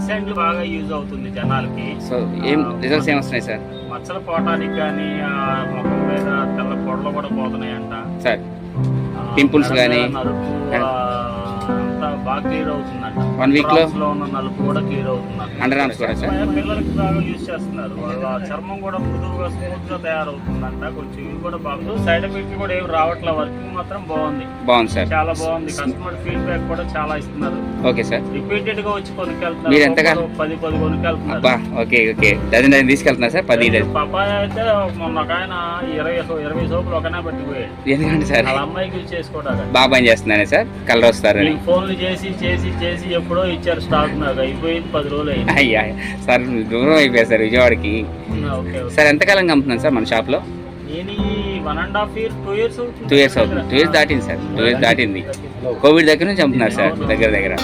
ఎసెంట్లు బాగా యూజ్ అవుతుంది జనాలకి. సో ఏం రిజల్ట్స్ ఏమొస్తున్నాయి సార్? మచ్చలు పోవటానికి కానీ ముఖం మీద తెల్ల పొడలు కూడా పోతున్నాయంట సార్. పింపుల్స్ కానీ నలుపు అంతా బాగా క్లియర్ అవుతుందంట. 1 week లో ఉన్న నలుపు కూడా క్లియర్ అవుతుందంట. అండర్ ఆర్మ్స్ కూడా సార్ పిల్లలకి బాగా యూజ్ చేస్తున్నారు. వాళ్ళ చర్మం కూడా మృదువుగా స్మూత్ గా తయారవుతుందంట. కొంచెం ఇవి కూడా బాగుంది. సైడ్ ఎఫెక్ట్ కూడా ఏమి రావట్లే. వర్కింగ్ మాత్రం బాగుంది సార్. చాలా బాగుంది. కస్టమర్ ఫీడ్బ్యాక్ కూడా చాలా ఇస్తున్నారు. Okay sir. రిపీటెడ్ గా వచ్చి కొనుక్కెళ్తున్నారు. మీరు ఎంతగా 10 కొనుక్కెళ్తున్నారు. ఓకే డజన్ తీసుకెళ్తున్నారు సార్? 10 డజన్. పపాయ అయితే మొన్న ఒక ఆయన 20 సోపులు ఒకనే పట్టిపోయాడు. ఎందుకంటే సార్ వాళ్ళ అమ్మాయికి యూజ్ చేసుకోవడానికి బాగా పని చేస్తున్నానే సార్. కలర్ వస్తారని ఫోన్లు చేసి చేసి చేసి ఎప్పుడో ఇచ్చారు స్టాక్. నాకు అయిపోయింది 10 రోజులు అయింది. అయ్యా సార్ దూరం అయిపోయారు సార్ విజయవాడకి. ఓకే సార్ ఎంతకాలంగా అమ్ముతున్నాను సార్ మన షాప్లో? నేను 1.5 years 2 years అవుతుంది. 2 years అవుతుంది. 2 years దాటింది సార్. 2 years దాటింది. కోవిడ్ దగ్గర నుంచి అమ్ముతున్నారు సార్ దగ్గర.